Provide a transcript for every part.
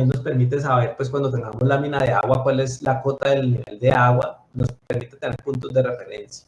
nos permite saber, pues cuando tengamos lámina de agua, cuál es la cota del nivel de agua, nos permite tener puntos de referencia.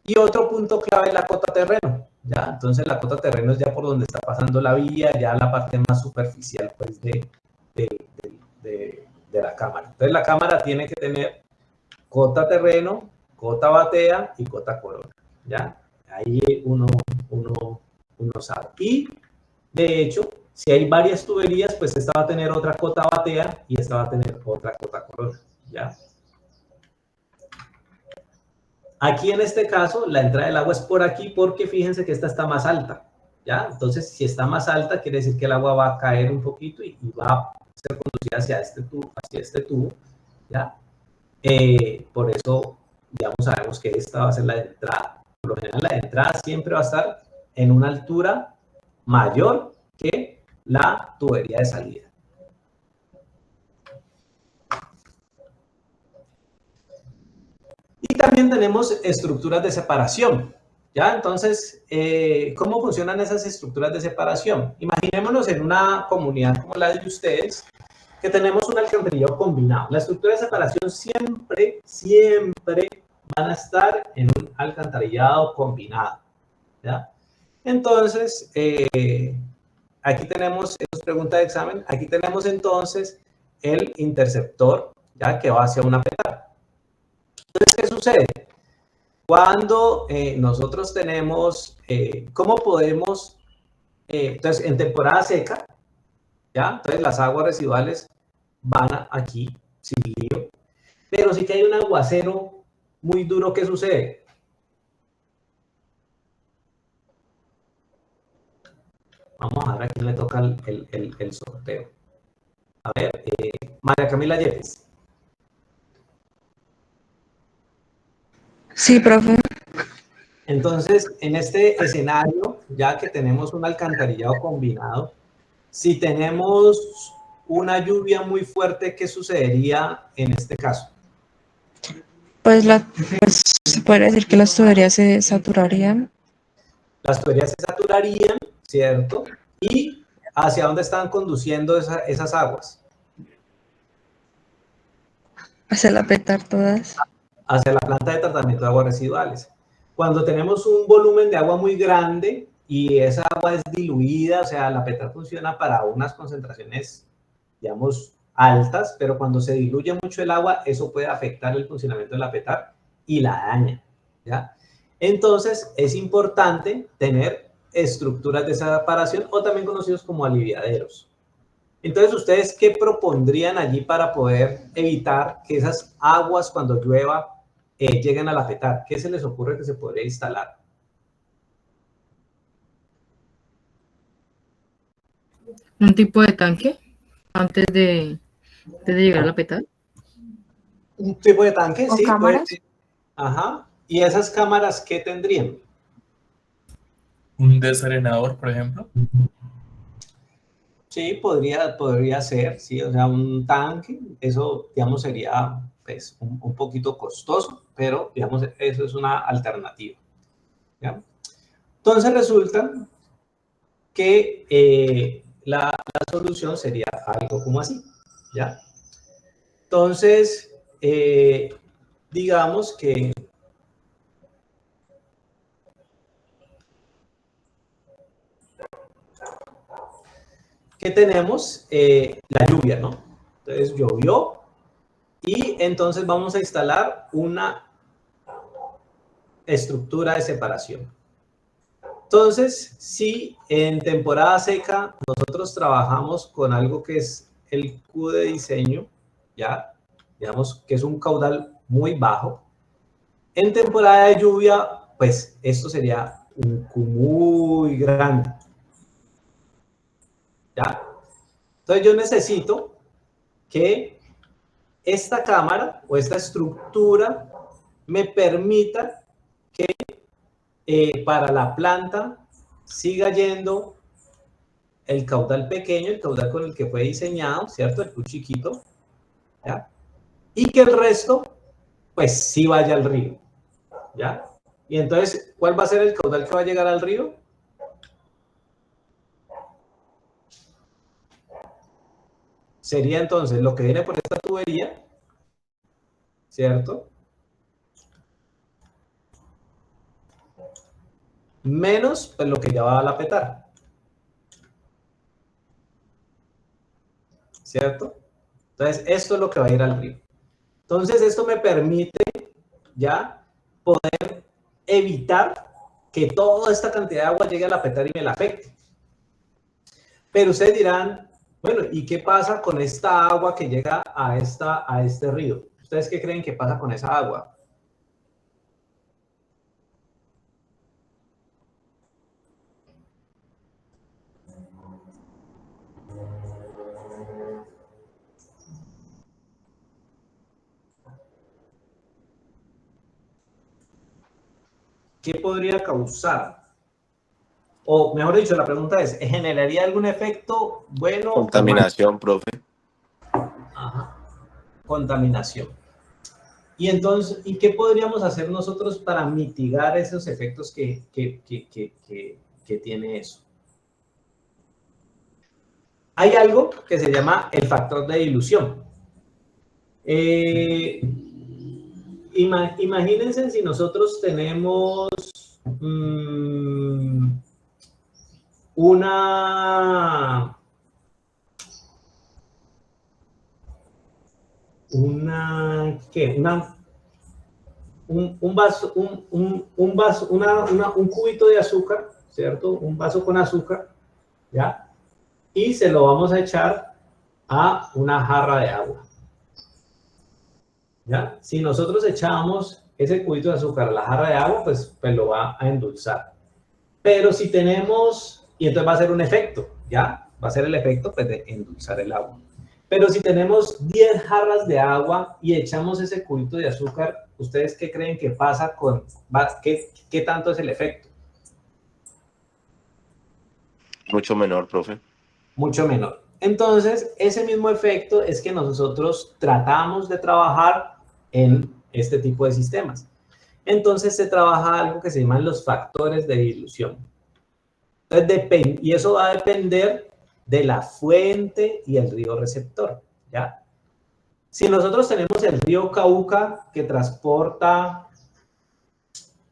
Y otro punto clave es la cota terreno, ¿ya? Entonces la cota terreno es ya por donde está pasando la vía, ya la parte más superficial, pues, de la cámara. Entonces la cámara tiene que tener cota terreno, cota batea y cota corona, ¿ya? Ahí uno sabe. Y, de hecho, si hay varias tuberías, pues esta va a tener otra cota batea y esta va a tener otra cota corona, ¿ya? Aquí en este caso, la entrada del agua es por aquí porque fíjense que esta está más alta, ¿ya? Entonces, si está más alta, quiere decir que el agua va a caer un poquito y va a ser conducida hacia este tubo, ¿ya? Por eso, digamos, sabemos que esta va a ser la entrada. Por lo general, la entrada siempre va a estar en una altura mayor que la tubería de salida. Y también tenemos estructuras de separación, ¿ya? Entonces, ¿cómo funcionan esas estructuras de separación? Imaginémonos en una comunidad como la de ustedes, que tenemos un alcantarillado combinado. La estructura de separación siempre van a estar en un alcantarillado combinado, ¿ya? Entonces, aquí tenemos, esto es pregunta de examen, aquí tenemos entonces el interceptor, ¿ya? Que va hacia una petar. Entonces, ¿qué sucede? Cuando nosotros tenemos, ¿cómo podemos? Entonces, en temporada seca, ¿ya? Entonces, las aguas residuales van aquí sin lío. Pero si que hay un aguacero muy duro, ¿qué sucede? Vamos a ver a quién le toca el sorteo. A ver, María Camila Yepes. Sí, profe. Entonces, en este escenario, ya que tenemos un alcantarillado combinado, si tenemos una lluvia muy fuerte, ¿qué sucedería en este caso? Pues se podría decir que las tuberías se saturarían. Las tuberías se saturarían, ¿cierto? ¿Y hacia dónde están conduciendo esas aguas? Hacia la petar todas. Hacia la planta de tratamiento de aguas residuales. Cuando tenemos un volumen de agua muy grande y esa agua es diluida, o sea, la PETAR funciona para unas concentraciones, digamos, altas, pero cuando se diluye mucho el agua, eso puede afectar el funcionamiento de la PETAR y la daña, ¿ya? Entonces, es importante tener estructuras de separación o también conocidos como aliviaderos. Entonces, ¿ustedes qué propondrían allí para poder evitar que esas aguas cuando llueva lleguen a la petar? ¿Qué se les ocurre que se podría instalar? ¿Un tipo de tanque antes de llegar a la petar? Un tipo de tanque, ¿O sí, puede cámaras? ser. Ajá. ¿Y esas cámaras qué tendrían? Un desarenador, por ejemplo. Sí, podría ser, sí, o sea, un tanque, eso, digamos, sería pues, un poquito costoso, pero, digamos, eso es una alternativa, ¿ya? Entonces resulta que la solución sería algo como así, ¿ya? Entonces, digamos que tenemos la lluvia, ¿no? Entonces llovió y entonces vamos a instalar una estructura de separación. Entonces, si en temporada seca nosotros trabajamos con algo que es el Q de diseño, ya, digamos que es un caudal muy bajo, en temporada de lluvia, pues esto sería un Q muy grande, ¿ya? Entonces yo necesito que esta cámara o esta estructura me permita que para la planta siga yendo el caudal pequeño, el caudal con el que fue diseñado, ¿cierto? El Q chiquito, ¿ya? Y que el resto, pues sí vaya al río, ¿ya? Y entonces, ¿cuál va a ser el caudal que va a llegar al río? sería entonces lo que viene por esta tubería, ¿cierto? Menos pues, lo que ya va a la petar, ¿cierto? Entonces, esto es lo que va a ir al río. Entonces, esto me permite ya poder evitar que toda esta cantidad de agua llegue a la petar y me la afecte. Pero ustedes dirán, bueno, ¿y qué pasa con esta agua que llega a este río? ¿Ustedes qué creen que pasa con esa agua? ¿Qué podría causar? O mejor dicho, la pregunta es, ¿generaría algún efecto bueno o malo? Contaminación, profe. Ajá. Contaminación. Y entonces, ¿y qué podríamos hacer nosotros para mitigar esos efectos que tiene eso? Hay algo que se llama el factor de dilución. Imagínense si nosotros tenemos una un vaso, un cubito de azúcar, ¿cierto? Un vaso con azúcar, ¿ya? Y se lo vamos a echar a una jarra de agua, ¿ya? Si nosotros echamos ese cubito de azúcar a la jarra de agua, pues lo va a endulzar. Pero si tenemos, y entonces va a ser un efecto, ¿ya? Va a ser el efecto pues, de endulzar el agua. Pero si tenemos 10 jarras de agua y echamos ese cubito de azúcar, ¿ustedes qué creen que pasa con, qué tanto es el efecto? Mucho menor, profe. Mucho menor. Entonces, ese mismo efecto es que nosotros tratamos de trabajar en este tipo de sistemas. Entonces, se trabaja algo que se llaman los factores de dilución. Entonces, y eso va a depender de la fuente y el río receptor, ¿ya? Si nosotros tenemos el río Cauca que transporta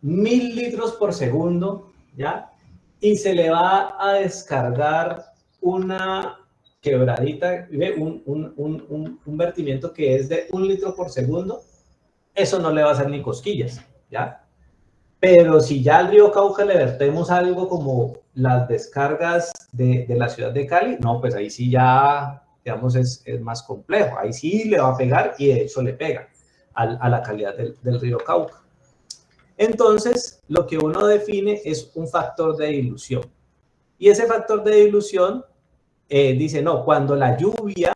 1000 litros por segundo, ¿ya? Y se le va a descargar una quebradita, un vertimiento que es de 1 litro por segundo, eso no le va a hacer ni cosquillas, ¿ya? Pero si ya al río Cauca le vertemos algo como las descargas de la ciudad de Cali, no, pues ahí sí ya, digamos, es más complejo. Ahí sí le va a pegar y de hecho le pega a la calidad del río Cauca. Entonces, lo que uno define es un factor de dilución. Y ese factor de dilución dice, no, cuando la lluvia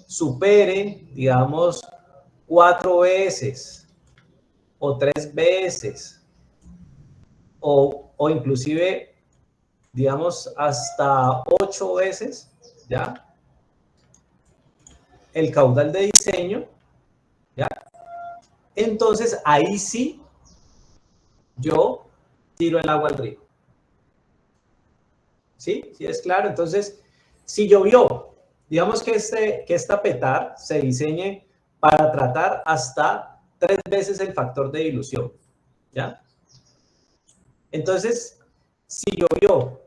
supere, digamos, 4 veces o 3 veces o inclusive, digamos, hasta 8 veces, ¿ya? El caudal de diseño, ¿ya? Entonces, ahí sí, yo tiro el agua al río. ¿Sí? ¿Sí es claro? Entonces, si llovió, digamos que esta petar se diseñe para tratar hasta 3 veces el factor de dilución, ¿ya? Entonces, si llovió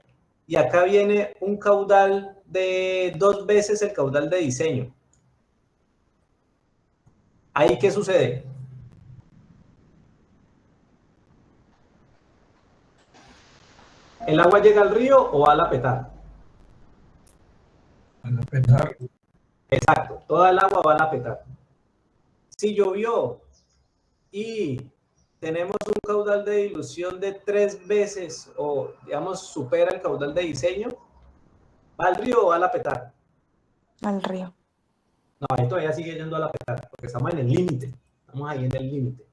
y acá viene un caudal de 2 veces el caudal de diseño, ¿ahí qué sucede? ¿El agua llega al río o va a la petar? A la petar. Exacto, toda el agua va a la petar. Si llovió y tenemos un caudal de dilución de 3 veces o, digamos, supera el caudal de diseño, ¿va al río o va a la petar? Al río. No, ahí todavía sigue yendo a la petar, porque estamos en el límite. Estamos ahí en el límite.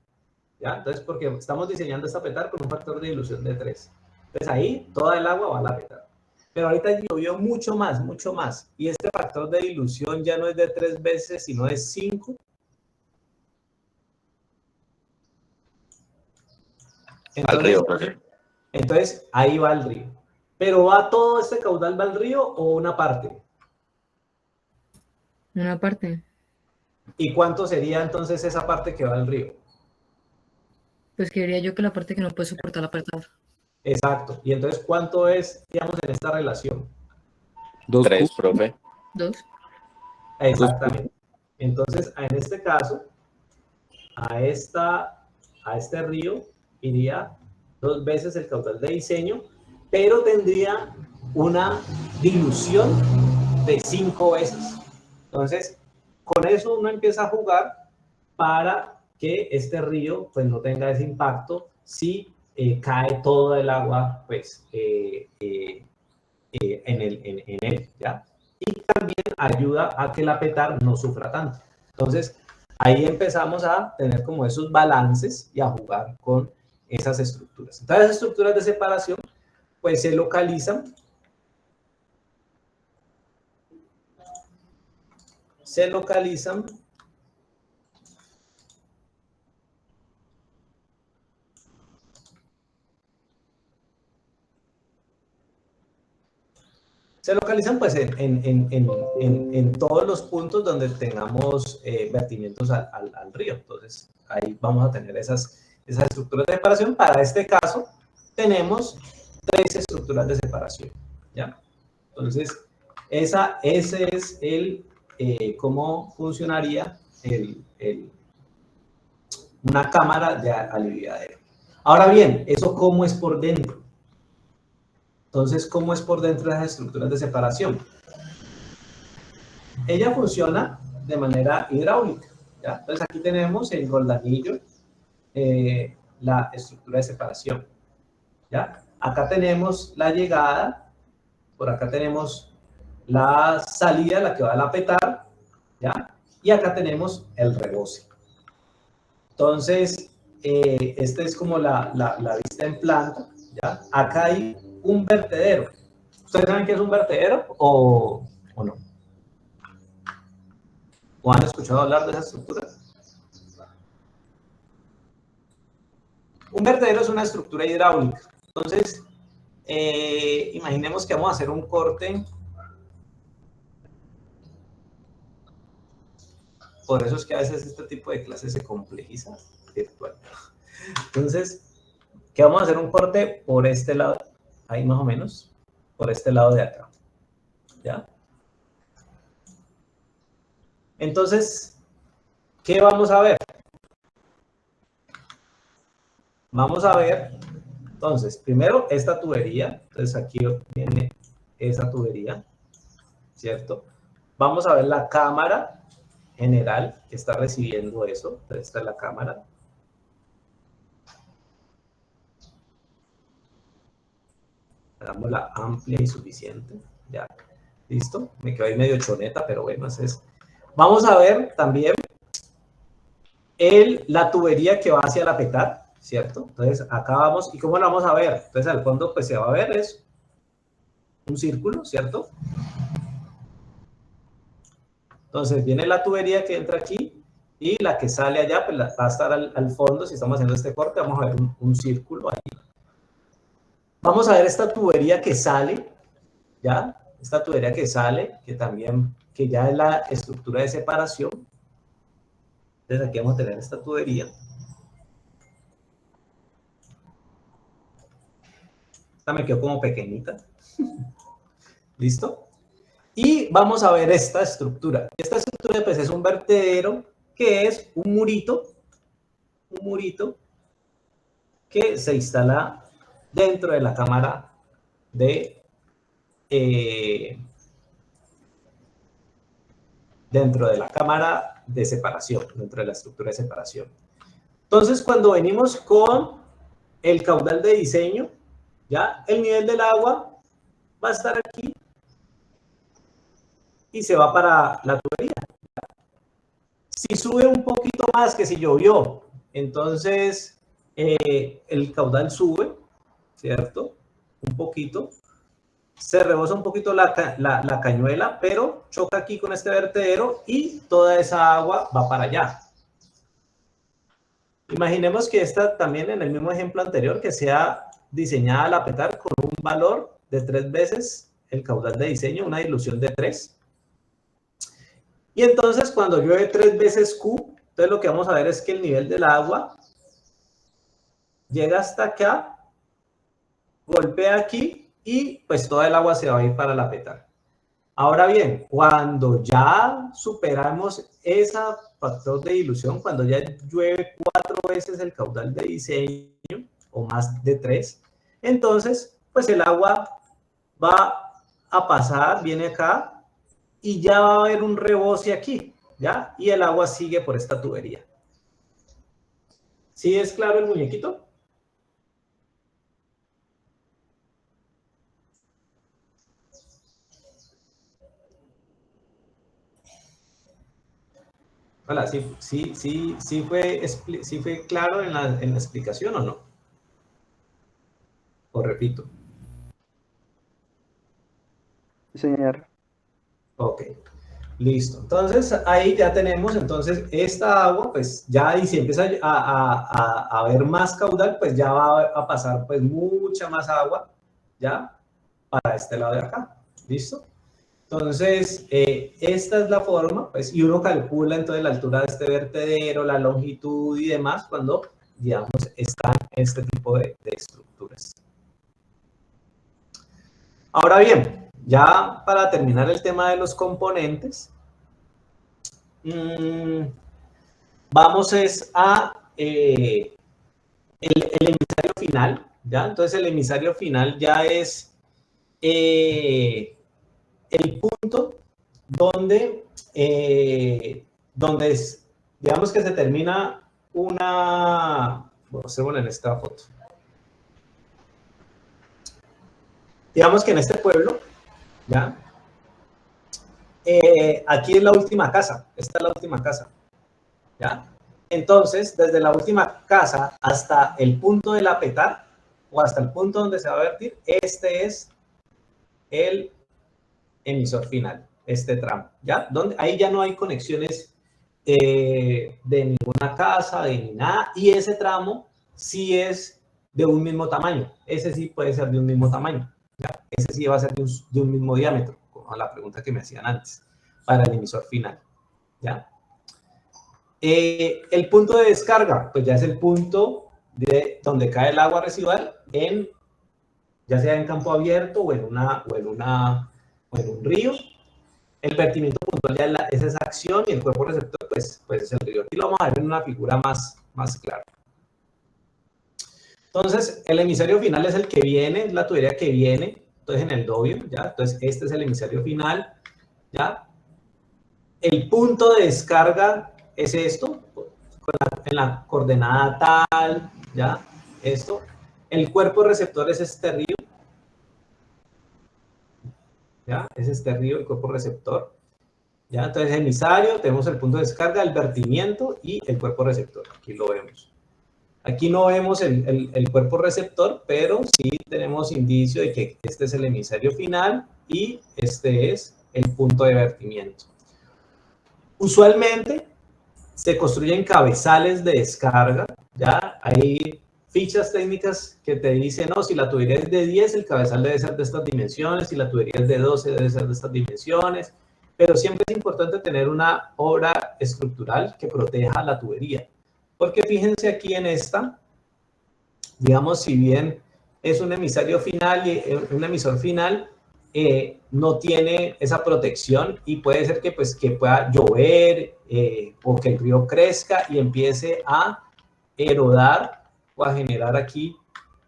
¿Ya? Entonces, porque estamos diseñando esta petar con un factor de dilución de 3. Entonces, ahí toda el agua va a la petar. Pero ahorita llovió mucho más, mucho más. Y este factor de dilución ya no es de 3 veces, sino de 5. Al río, profe. Entonces, ahí va el río. Pero ¿va todo este caudal va al río o una parte? Una parte. ¿Y cuánto sería entonces esa parte que va al río? Pues creería yo que la parte que no puede soportar la apretada. Exacto. Y entonces, ¿cuánto es, digamos, en esta relación? 3, profe. 2. Exactamente. Entonces, en este caso, a este río iría 2 veces el caudal de diseño, pero tendría una dilución de 5 veces. Entonces, con eso uno empieza a jugar para que este río pues no tenga ese impacto si cae todo el agua pues en él, ¿ya? Y también ayuda a que la petar no sufra tanto. Entonces, ahí empezamos a tener como esos balances y a jugar con esas estructuras. Entonces, las estructuras de separación pues se localizan pues en todos los puntos donde tengamos vertimientos al río. Entonces, ahí vamos a tener esas estructuras de separación. Para este caso, tenemos 3 estructuras de separación, ¿ya? Entonces, ese es cómo funcionaría una cámara de aliviadero. Ahora bien, ¿eso cómo es por dentro? Entonces, ¿cómo es por dentro de las estructuras de separación? Ella funciona de manera hidráulica, ¿ya? Entonces, aquí tenemos el roldanillo, la estructura de separación, ¿ya? Acá tenemos la llegada, por acá tenemos la salida, la que va a la petar, ¿ya? Y acá tenemos el rebose. Entonces, esta es como la vista en planta, ¿ya? Acá hay un vertedero. ¿Ustedes saben qué es un vertedero o no? ¿O han escuchado hablar de esa estructura? Un vertedero es una estructura hidráulica. Entonces, imaginemos que vamos a hacer un corte. Por eso es que a veces este tipo de clases se complejiza virtual. Entonces, que vamos a hacer un corte por este lado, ahí más o menos, por este lado de acá, ¿ya? Entonces, ¿qué vamos a ver? Vamos a ver, entonces, primero esta tubería, entonces aquí viene esa tubería, ¿cierto? Vamos a ver la cámara general que está recibiendo eso, entonces esta es la cámara. Hagámosla amplia y suficiente, ya, listo, me quedo ahí medio choneta, pero bueno, así es. Vamos a ver también la tubería que va hacia la petar, ¿cierto? Entonces, acá vamos, ¿y cómo la vamos a ver? Entonces, al fondo, pues se va a ver es un círculo, ¿cierto? Entonces, viene la tubería que entra aquí y la que sale allá, pues va a estar al fondo. Si estamos haciendo este corte, vamos a ver un círculo ahí. Vamos a ver esta tubería que sale, ¿ya? Esta tubería que sale, que también, que ya es la estructura de separación. Entonces, aquí vamos a tener esta tubería. Esta me quedó como pequeñita. ¿Listo? Y vamos a ver esta estructura. Esta estructura pues es un vertedero que es un murito que se instala dentro de la cámara de separación, dentro de la estructura de separación. Entonces, cuando venimos con el caudal de diseño, ya el nivel del agua va a estar aquí y se va para la tubería. Si sube un poquito más que si llovió, entonces el caudal sube, ¿cierto? Un poquito. Se rebosa un poquito la cañuela, pero choca aquí con este vertedero y toda esa agua va para allá. Imaginemos que esta también, en el mismo ejemplo anterior, que sea diseñada a la petar con un valor de 3 veces el caudal de diseño, una dilución de 3. Y entonces cuando llueve 3 veces Q, entonces lo que vamos a ver es que el nivel del agua llega hasta acá, golpea aquí y pues toda el agua se va a ir para la petar. Ahora bien, cuando ya superamos ese factor de dilución, cuando ya llueve 4 veces el caudal de diseño o más de 3, entonces pues el agua va a pasar, viene acá y ya va a haber un reboce aquí, ¿ya? Y el agua sigue por esta tubería. ¿Sí es claro el muñequito? Hola, ¿sí fue claro en la explicación o no? O repito. Señor. Ok, listo. Entonces, ahí ya tenemos, entonces, esta agua, pues ya ahí si empieza a haber más caudal, pues ya va a pasar, pues, mucha más agua, ¿ya? Para este lado de acá, ¿listo? Entonces, esta es la forma, pues, y uno calcula entonces la altura de este vertedero, la longitud y demás, cuando, digamos, están este tipo de estructuras. Ahora bien, ya para terminar el tema de los componentes, vamos a el emisario final, ¿ya? Entonces el emisario final ya es el punto donde, digamos que se termina una, bueno, en esta foto. Digamos que en este pueblo, ¿ya? Aquí es la última casa, esta es la última casa, ¿ya? Entonces, desde la última casa hasta el punto de la petar, o hasta el punto donde se va a vertir, este es el emisor final, este tramo, ¿ya? Donde, ahí ya no hay conexiones de ninguna casa, de ni nada, y ese tramo sí es de un mismo tamaño, ese sí puede ser de un mismo tamaño, ¿ya? Ese sí va a ser de un mismo diámetro, como la pregunta que me hacían antes, para el emisor final, ¿ya? El punto de descarga, pues ya es el punto de donde cae el agua residual, ya sea en campo abierto o en un río. El vertimiento puntual ya es esa acción y el cuerpo receptor pues es el río. Aquí lo vamos a ver en una figura más clara. Entonces, el emisario final es el que viene, es la tubería que viene, entonces en el dobio, ¿ya? Entonces, este es el emisario final, ¿ya? El punto de descarga es esto, en la coordenada tal, ¿ya? Esto. El cuerpo receptor es este río, ¿ya? Es este río, el cuerpo receptor, ¿ya? Entonces, emisario, tenemos el punto de descarga, el vertimiento y el cuerpo receptor. Aquí lo vemos. Aquí no vemos el cuerpo receptor, pero sí tenemos indicio de que este es el emisario final y este es el punto de vertimiento. Usualmente se construyen cabezales de descarga, ¿ya? Hay fichas técnicas que te dicen, no, si la tubería es de 10, el cabezal debe ser de estas dimensiones, si la tubería es de 12, debe ser de estas dimensiones, pero siempre es importante tener una obra estructural que proteja la tubería. Porque fíjense aquí en esta, digamos, si bien es un emisario final, un emisor final, no tiene esa protección y puede ser que, pues, que pueda llover o que el río crezca y empiece a erodar o a generar aquí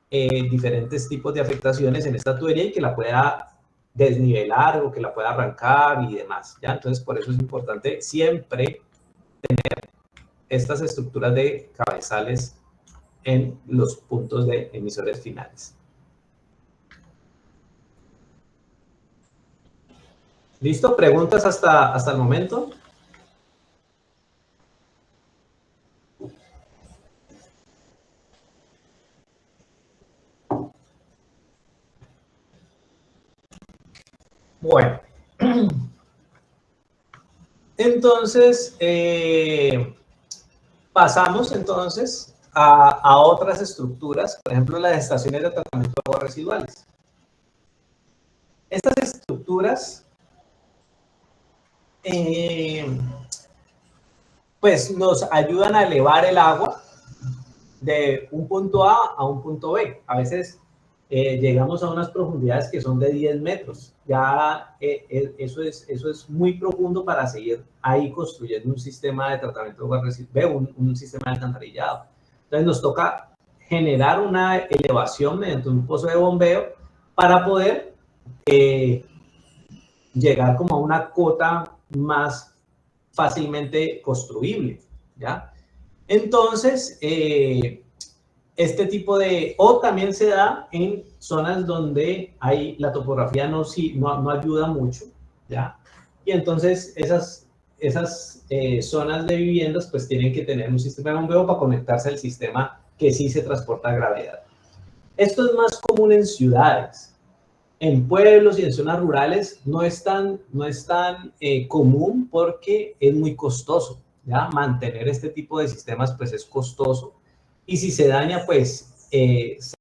diferentes tipos de afectaciones en esta tubería y que la pueda desnivelar o que la pueda arrancar y demás, ¿ya? Entonces, por eso es importante siempre tener estas estructuras de cabezales en los puntos de emisores finales. ¿Listo? ¿Preguntas hasta el momento? Bueno. Entonces, pasamos entonces a otras estructuras, por ejemplo, las estaciones de tratamiento de aguas residuales. Estas estructuras pues nos ayudan a elevar el agua de un punto A un punto B. A veces llegamos a unas profundidades que son de 10 metros. Ya eso es muy profundo para seguir ahí construyendo un sistema de tratamiento de agua residual, un sistema de alcantarillado. Entonces nos toca generar una elevación mediante un pozo de bombeo para poder llegar como a una cota más fácilmente construible, ¿ya? Entonces, este tipo de, o también se da en zonas donde la topografía no ayuda mucho, ¿ya? Y entonces esas zonas de viviendas pues tienen que tener un sistema de bombeo para conectarse al sistema que sí se transporta a gravedad. Esto es más común en ciudades. En pueblos y en zonas rurales no es tan común porque es muy costoso, ¿ya? Mantener este tipo de sistemas pues es costoso, y si se daña pues